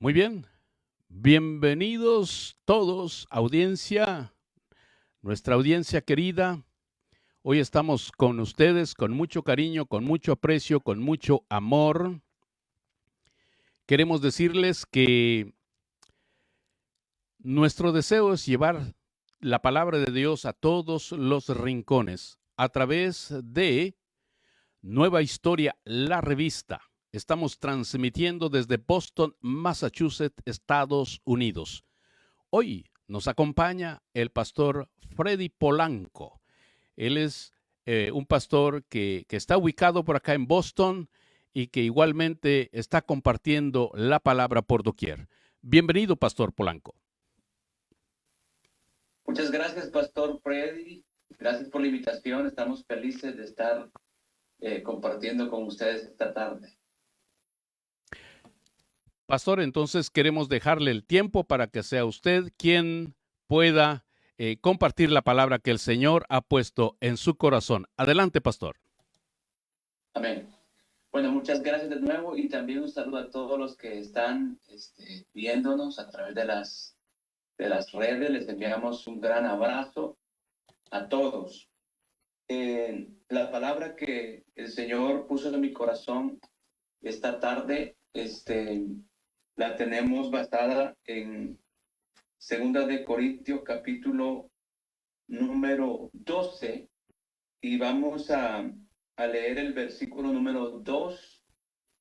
Muy bien, bienvenidos todos, audiencia, nuestra audiencia querida. Hoy estamos con ustedes con mucho cariño, con mucho aprecio, con mucho amor. Queremos decirles que nuestro deseo es llevar la palabra de Dios a todos los rincones a través de Nueva Historia, la revista. Estamos transmitiendo desde Boston, Massachusetts, Estados Unidos. Hoy nos acompaña el pastor Freddy Polanco. Él es un pastor que está ubicado por acá en Boston y que igualmente está compartiendo la palabra por doquier. Bienvenido, pastor Polanco. Muchas gracias, Pastor Freddy. Gracias por la invitación. Estamos felices de estar compartiendo con ustedes esta tarde. Pastor, entonces queremos dejarle el tiempo para que sea usted quien pueda compartir la palabra que el Señor ha puesto en su corazón. Adelante, pastor. Amén. Bueno, muchas gracias de nuevo y también un saludo a todos los que están viéndonos a través de las redes. Les enviamos un gran abrazo a todos. La palabra que el Señor puso en mi corazón esta tarde, la tenemos basada en Segunda de Corintios, capítulo número 12, y vamos a leer el versículo número 2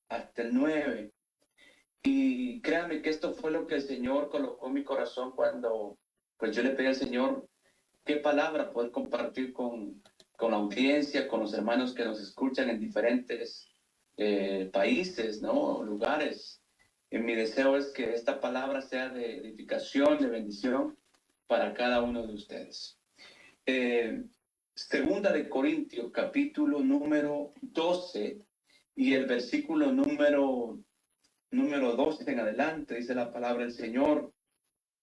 hasta el 9. Y créanme que esto fue lo que el Señor colocó en mi corazón cuando pues yo le pedí al Señor qué palabra poder compartir con la audiencia, con los hermanos que nos escuchan en diferentes países, ¿no? Lugares. Y mi deseo es que esta palabra sea de edificación, de bendición para cada uno de ustedes. Segunda de Corintios, capítulo número 12 y el versículo número 12 en adelante, dice la palabra del Señor.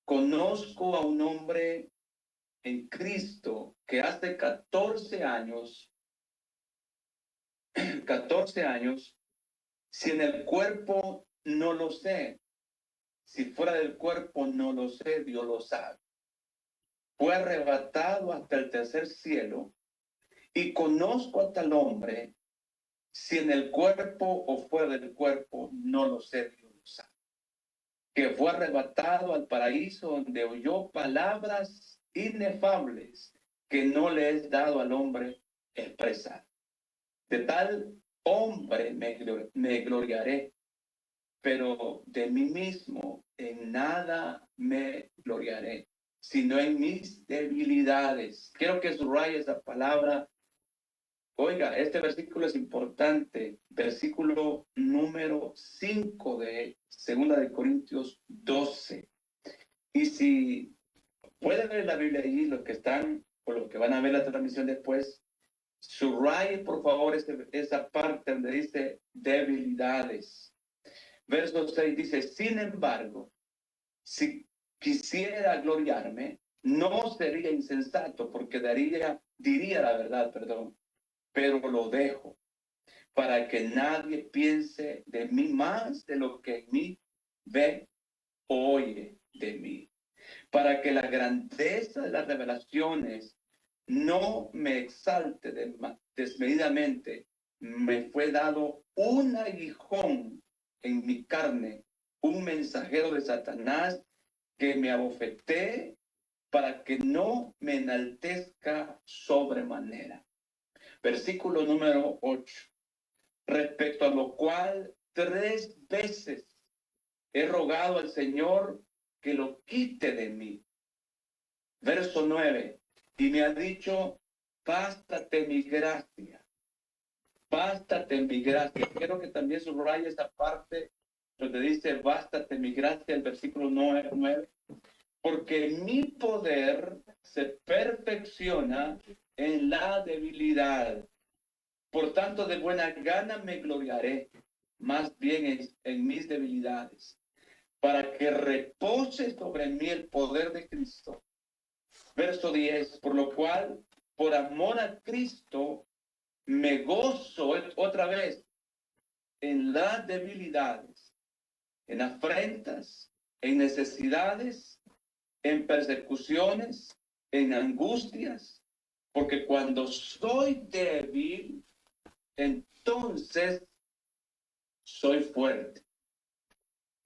Conozco a un hombre en Cristo que hace 14 años, si en el cuerpo no lo sé, si fuera del cuerpo no lo sé, Dios lo sabe. Fue arrebatado hasta el tercer cielo, y conozco a tal hombre, si en el cuerpo o fuera del cuerpo, no lo sé, Dios lo sabe. Que fue arrebatado al paraíso, donde oyó palabras inefables que no le es dado al hombre expresar. De tal hombre me gloriaré, pero de mí mismo en nada me gloriaré, sino en mis debilidades. Quiero que subraye esa palabra. Oiga, este versículo es importante. Versículo número 5 de Segunda de Corintios 12. Y si pueden ver la Biblia allí, los que están o los que van a ver la transmisión después, subraye por favor esa parte donde dice debilidades. Verso 6 dice, sin embargo, si quisiera gloriarme, no sería insensato, porque diría la verdad, pero lo dejo, para que nadie piense de mí más de lo que en mí ve o oye de mí, para que la grandeza de las revelaciones no me exalte desmedidamente. Me fue dado un aguijón en mi carne, un mensajero de Satanás que me abofeté para que no me enaltezca sobremanera. Versículo número 8. Respecto a lo cual 3 veces he rogado al Señor que lo quite de mí. Verso 9. Y me ha dicho, bástate mi gracia. Bástate mi gracia. Quiero que también subraye esa parte donde dice, bástate mi gracia, el versículo 9. Porque mi poder se perfecciona en la debilidad. Por tanto, de buena gana me gloriaré, más bien en mis debilidades, para que repose sobre mí el poder de Cristo. Verso 10, por lo cual, por amor a Cristo, me gozo otra vez en las debilidades, en afrentas, en necesidades, en persecuciones, en angustias, porque cuando soy débil, entonces soy fuerte.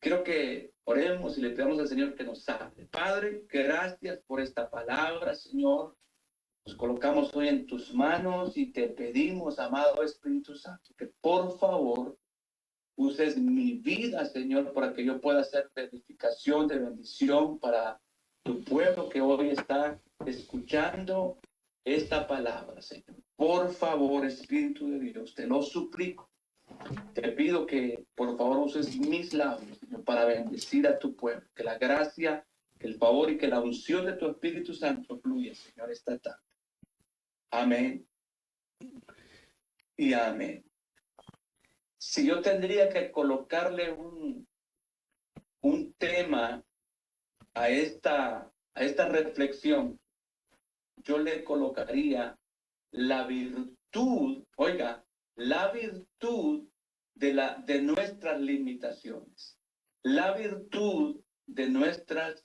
Quiero que oremos y le pedamos al Señor que nos hable. Padre, gracias por esta palabra, Señor. Nos colocamos hoy en tus manos y te pedimos, amado Espíritu Santo, que por favor uses mi vida, Señor, para que yo pueda ser de edificación, de bendición para tu pueblo que hoy está escuchando esta palabra, Señor. Por favor, Espíritu de Dios, te lo suplico. Te pido que por favor uses mis labios, Señor, para bendecir a tu pueblo. Que la gracia, que el favor y que la unción de tu Espíritu Santo fluya, Señor, esta tarde. Amén y amén. Si yo tendría que colocarle un tema a esta reflexión, yo le colocaría la virtud, oiga, la virtud de nuestras limitaciones. La virtud de nuestras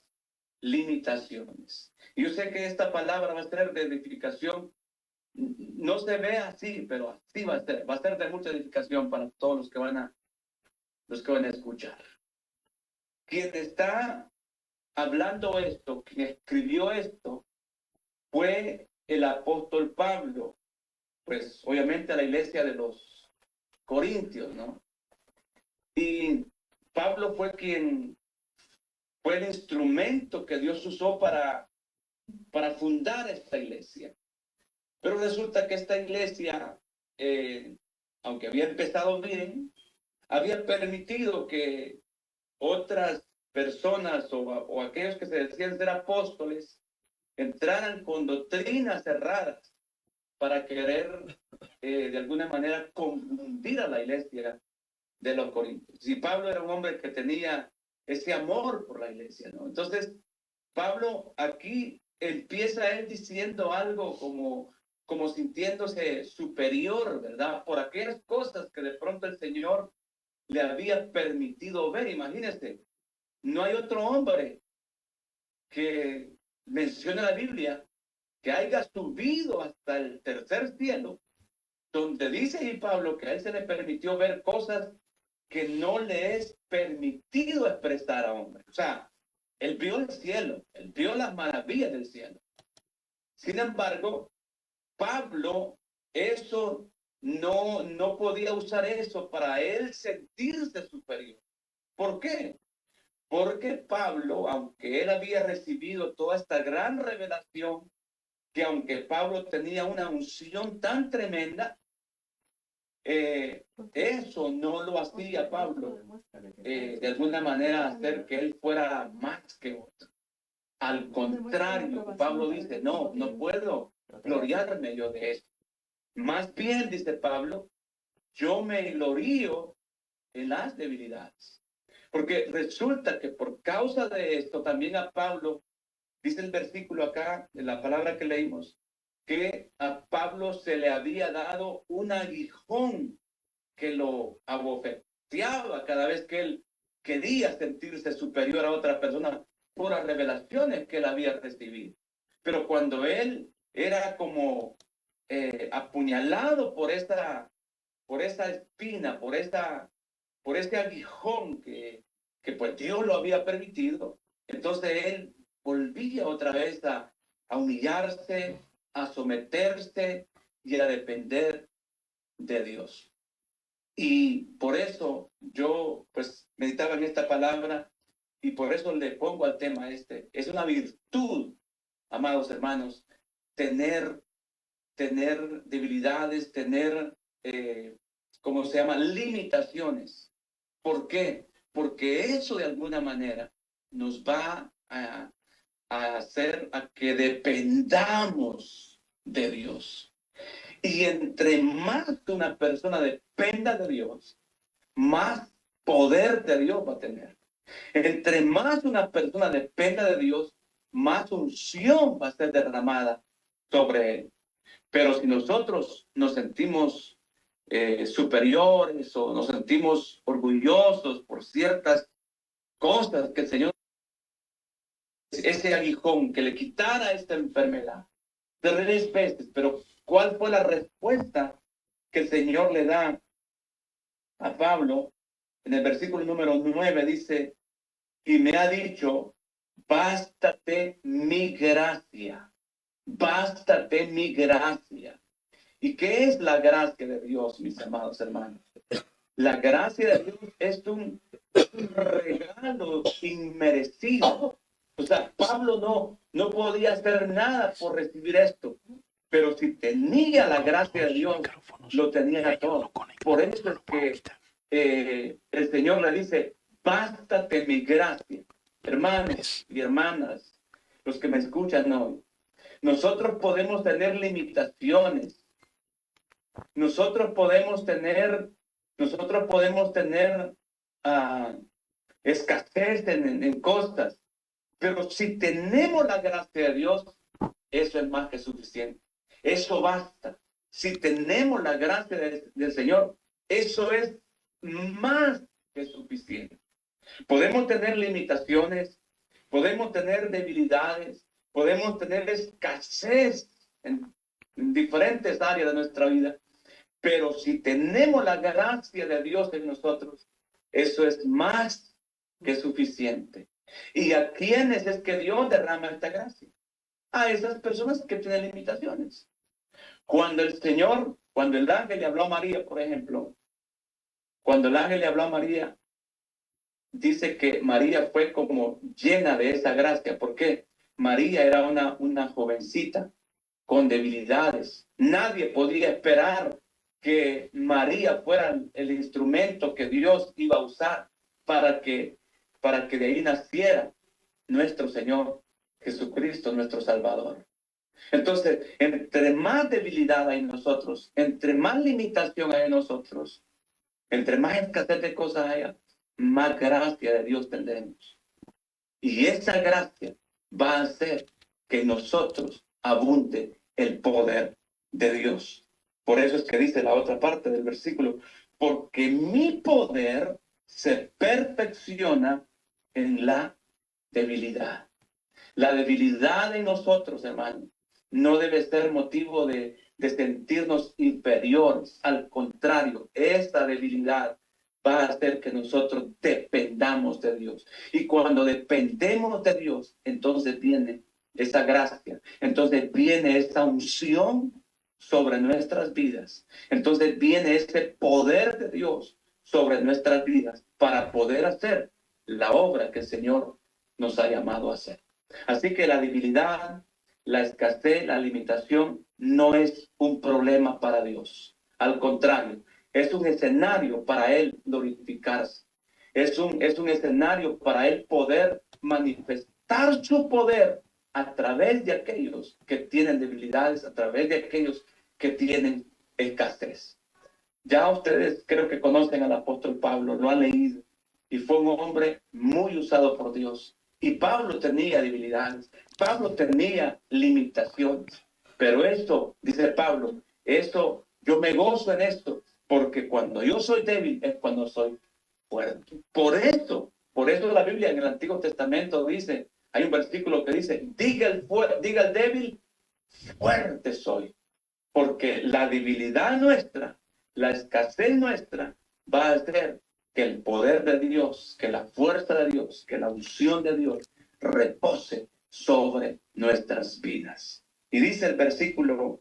limitaciones. Yo sé que esta palabra va a ser de edificación. No se ve así, pero así va a ser de mucha edificación para todos los que van a escuchar. Quien está hablando esto, quien escribió esto, fue el apóstol Pablo, pues obviamente a la iglesia de los Corintios, ¿no? Y Pablo fue el instrumento que Dios usó para fundar esta iglesia. Pero resulta que esta iglesia, aunque había empezado bien, había permitido que otras personas o aquellos que se decían ser apóstoles entraran con doctrinas erradas para querer de alguna manera confundir a la iglesia de los Corintios. Y Pablo era un hombre que tenía ese amor por la iglesia, ¿no? Entonces, Pablo aquí empieza él diciendo algo como sintiéndose superior, ¿verdad? Por aquellas cosas que de pronto el Señor le había permitido ver. Imagínense, no hay otro hombre que menciona la Biblia que haya subido hasta el tercer cielo, donde dice ahí Pablo que a él se le permitió ver cosas que no le es permitido expresar a hombre. O sea, él vio el cielo, él vio las maravillas del cielo. Sin embargo, Pablo eso no podía usar eso para él sentirse superior. ¿Por qué? Porque Pablo, aunque él había recibido toda esta gran revelación, que aunque Pablo tenía una unción tan tremenda, eso no lo hacía Pablo de alguna manera hacer que él fuera más que otro. Al contrario, Pablo dice, no puedo gloriarme yo de eso. Más bien, dice Pablo, yo me glorío en las debilidades. Porque resulta que por causa de esto, también a Pablo, dice el versículo acá, en la palabra que leímos, que a Pablo se le había dado un aguijón que lo abofeteaba cada vez que él quería sentirse superior a otra persona por las revelaciones que él había recibido. Pero cuando él era como apuñalado por esa espina, por este aguijón que pues Dios lo había permitido, entonces él volvía otra vez a humillarse, a someterse y a depender de Dios. Y por eso yo pues meditaba en esta palabra y por eso le pongo al tema este. Es una virtud, amados hermanos, tener debilidades, tener, ¿cómo se llama? Limitaciones. ¿Por qué? Porque eso de alguna manera nos va a hacer a que dependamos de Dios. Y entre más una persona dependa de Dios, más poder de Dios va a tener. Entre más una persona dependa de Dios, más unción va a ser derramada sobre él. Pero si nosotros nos sentimos superiores o nos sentimos orgullosos por ciertas cosas que el Señor, ese aguijón, que le quitara esta enfermedad 3 veces. Pero ¿cuál fue la respuesta que el Señor le da a Pablo? En el versículo número 9 dice, y me ha dicho, bástate mi gracia, bástate mi gracia. ¿Y qué es la gracia de Dios, mis amados hermanos? La gracia de Dios es un regalo inmerecido. O sea, Pablo no podía hacer nada por recibir esto, pero si tenía la gracia de Dios, lo tenía todo. Por eso es que el Señor le dice, bástate mi gracia. Hermanos y hermanas, los que me escuchan hoy, nosotros podemos tener limitaciones, nosotros podemos tener escasez en cosas, pero si tenemos la gracia de Dios, eso es más que suficiente. Eso basta. Si tenemos la gracia del Señor, eso es más que suficiente. Podemos tener limitaciones, podemos tener debilidades, podemos tener escasez en diferentes áreas de nuestra vida, pero si tenemos la gracia de Dios en nosotros, eso es más que suficiente. ¿Y a quiénes es que Dios derrama esta gracia? A esas personas que tienen limitaciones. Cuando el ángel le habló a María, por ejemplo, cuando el ángel le habló a María, dice que María fue como llena de esa gracia. ¿Por qué? María era una jovencita con debilidades. Nadie podía esperar que María fuera el instrumento que Dios iba a usar para que de ahí naciera nuestro Señor Jesucristo, nuestro Salvador. Entonces, entre más debilidad hay en nosotros, entre más limitación hay en nosotros, entre más escasez de cosas haya, más gracia de Dios tendremos. Y esa gracia va a hacer que en nosotros abunde el poder de Dios. Por eso es que dice la otra parte del versículo, porque mi poder se perfecciona en la debilidad. La debilidad de nosotros, hermanos, no debe ser motivo de sentirnos inferiores. Al contrario, esta debilidad va a hacer que nosotros dependamos de Dios. Y cuando dependemos de Dios, entonces viene esa gracia, entonces viene esa unción sobre nuestras vidas. Entonces viene ese poder de Dios sobre nuestras vidas para poder hacer la obra que el Señor nos ha llamado a hacer. Así que la debilidad, la escasez, la limitación no es un problema para Dios. Al contrario, es un escenario para Él glorificarse. Es un escenario para Él poder manifestar su poder a través de aquellos que tienen debilidades, a través de aquellos que tienen escasez. Ya ustedes creo que conocen al apóstol Pablo, lo han leído, y fue un hombre muy usado por Dios. Y Pablo tenía debilidades, Pablo tenía limitaciones, pero esto, dice Pablo, esto, yo me gozo en esto, porque cuando yo soy débil es cuando soy fuerte. Por eso la Biblia en el Antiguo Testamento dice, hay un versículo que dice, diga el débil, fuerte soy, porque la debilidad nuestra, la escasez nuestra, va a hacer que el poder de Dios, que la fuerza de Dios, que la unción de Dios repose sobre nuestras vidas. Y dice el versículo,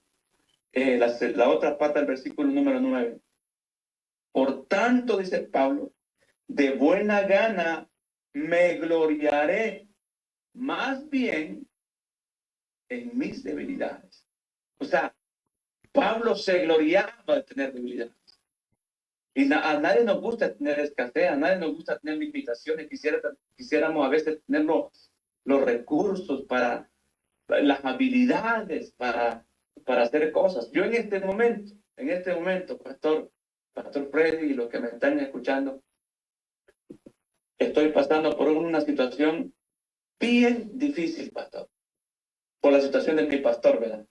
la otra parte del versículo número 9. Por tanto, dice Pablo, de buena gana me gloriaré más bien en mis debilidades. O sea, Pablo se gloriaba de tener debilidades. Y a nadie nos gusta tener escasez, a nadie nos gusta tener limitaciones. Quisiéramos a veces tener los recursos para las habilidades para hacer cosas. Yo en este momento, Pastor Freddy y los que me están escuchando, estoy pasando por una situación bien difícil, Pastor. Por la situación de mi pastor, ¿verdad?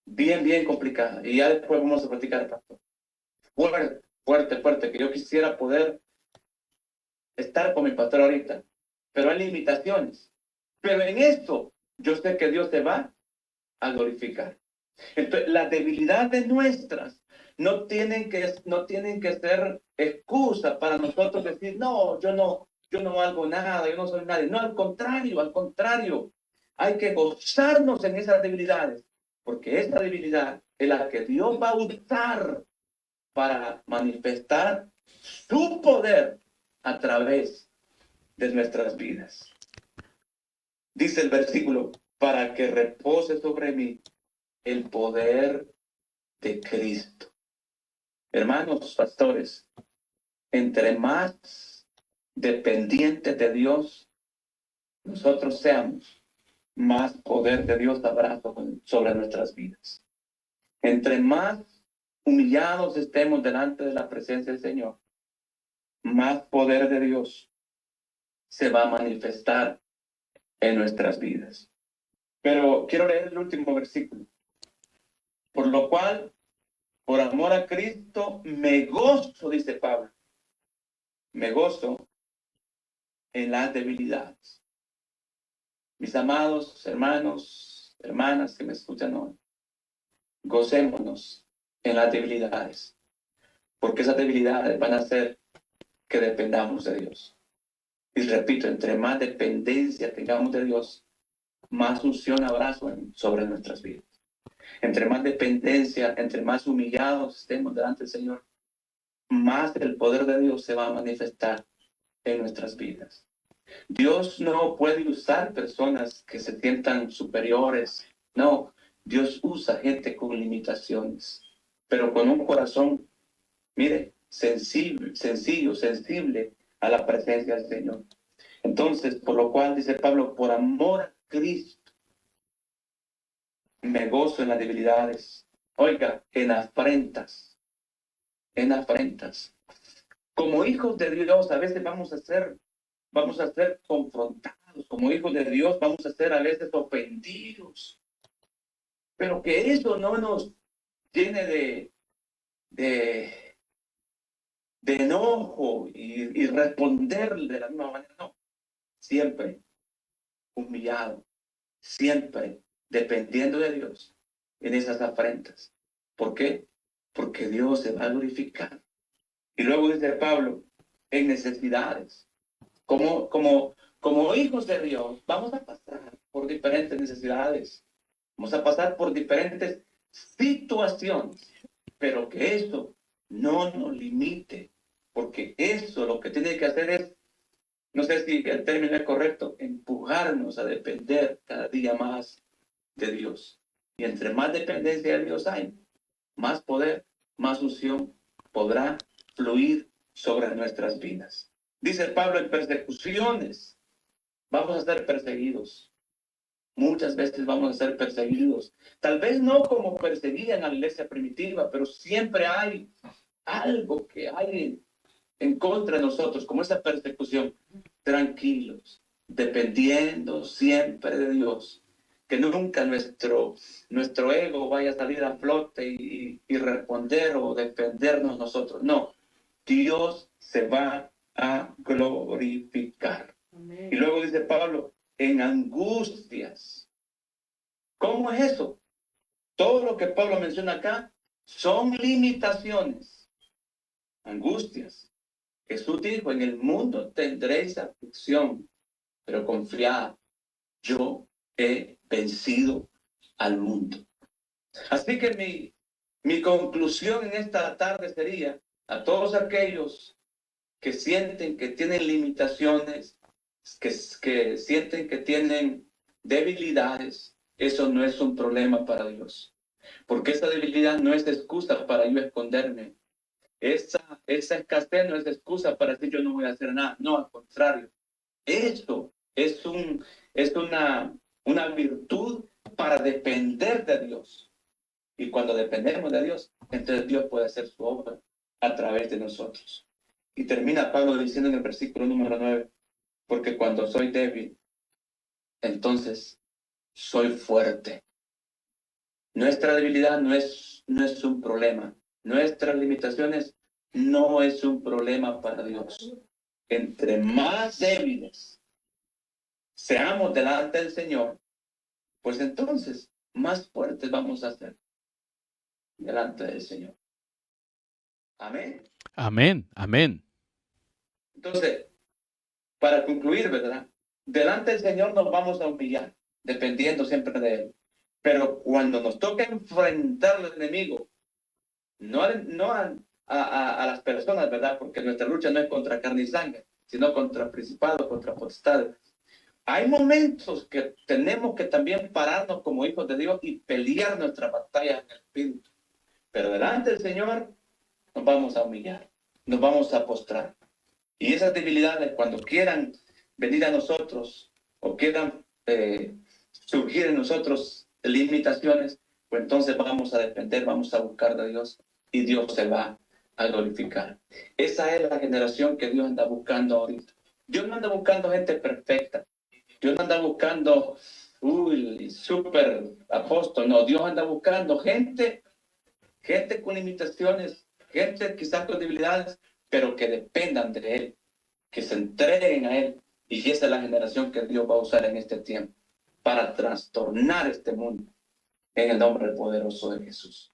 Bien complicada. Y ya después vamos a platicar, Pastor. Fuerte, que yo quisiera poder estar con mi pastor ahorita, pero hay limitaciones. Pero en esto, yo sé que Dios te va a glorificar. Entonces, las debilidades nuestras no tienen que ser excusa para nosotros decir, no, yo no valgo nada, yo no soy nadie. No, al contrario, hay que gozarnos en esas debilidades, porque esa debilidad es la que Dios va a usar para manifestar su poder a través de nuestras vidas. Dice el versículo, para que repose sobre mí el poder de Cristo. Hermanos pastores, entre más dependientes de Dios nosotros seamos, más poder de Dios habrá sobre nuestras vidas. Entre más humillados estemos delante de la presencia del Señor, más poder de Dios se va a manifestar en nuestras vidas. Pero quiero leer el último versículo. Por lo cual, por amor a Cristo, me gozo, dice Pablo. Me gozo en las debilidades. Mis amados hermanos, hermanas que me escuchan hoy, gocémonos en las debilidades, porque esas debilidades van a hacer que dependamos de Dios. Y repito, entre más dependencia tengamos de Dios, más unción habrá sobre nuestras vidas. Entre más dependencia, entre más humillados estemos delante del Señor, más el poder de Dios se va a manifestar en nuestras vidas. Dios no puede usar personas que se sientan superiores. No, Dios usa gente con limitaciones, pero con un corazón, mire, sensible a la presencia del Señor. Entonces, por lo cual, dice Pablo, por amor a Cristo, me gozo en las debilidades. Oiga, en afrentas. Como hijos de Dios, a veces vamos a ser confrontados. Como hijos de Dios, vamos a ser a veces ofendidos. Pero que eso no nos llene de enojo y responder de la misma manera. No, siempre humillado, siempre dependiendo de Dios en esas afrentas. ¿Por qué? Porque Dios se va a glorificar. Y luego dice Pablo, en necesidades. Como hijos de Dios, vamos a pasar por diferentes necesidades. Vamos a pasar por diferentes situaciones. Pero que eso no nos limite. Porque eso lo que tiene que hacer es, no sé si el término es correcto, empujarnos a depender cada día más de Dios. Y entre más dependencia de Dios hay, más poder, más unción podrá fluir sobre nuestras vidas. Dice Pablo, en persecuciones vamos a ser perseguidos. Muchas veces vamos a ser perseguidos. Tal vez no como perseguían a la iglesia primitiva, pero siempre hay algo que hay en contra de nosotros, como esa persecución. Tranquilos, dependiendo siempre de Dios. Que nunca nuestro ego vaya a salir a flote y responder o defendernos nosotros. No, Dios se va a glorificar. Amén. Y luego dice Pablo, en angustias. ¿Cómo es eso? Todo lo que Pablo menciona acá son limitaciones, angustias. Jesús dijo, en el mundo tendréis aflicción, pero confiad, yo he vencido al mundo. Así que mi conclusión en esta tarde sería, a todos aquellos que sienten que tienen limitaciones, que sienten que tienen debilidades, eso no es un problema para Dios. Porque esa debilidad no es excusa para yo esconderme. Esa escasez no es excusa para decir yo no voy a hacer nada. No, al contrario. Esto es una virtud para depender de Dios. Y cuando dependemos de Dios, entonces Dios puede hacer su obra a través de nosotros. Y termina Pablo diciendo en el versículo número 9, porque cuando soy débil, entonces soy fuerte. Nuestra debilidad no es un problema. Nuestras limitaciones no es un problema para Dios. entre más débiles seamos delante del Señor, pues entonces más fuertes vamos a ser delante del Señor. Amén. Amén, amén. Entonces, para concluir, ¿verdad? Delante del Señor nos vamos a humillar, dependiendo siempre de Él. Pero cuando nos toca enfrentar al enemigo, no a las personas, ¿verdad? Porque nuestra lucha no es contra carne y sangre, sino contra principados, contra potestades. Hay momentos que tenemos que también pararnos como hijos de Dios y pelear nuestra batalla en el espíritu. Pero delante del Señor nos vamos a humillar, nos vamos a postrar. Y esas debilidades, cuando quieran venir a nosotros o quieran surgir en nosotros limitaciones, pues entonces vamos a depender, vamos a buscar de Dios y Dios se va a glorificar. Esa es la generación que Dios anda buscando ahorita. Dios no anda buscando gente perfecta. Dios no anda buscando, súper apóstol. No, Dios anda buscando gente con limitaciones, gente quizás con debilidades, pero que dependan de Él, que se entreguen a Él. Y esa es la generación que Dios va a usar en este tiempo para trastornar este mundo en el nombre poderoso de Jesús.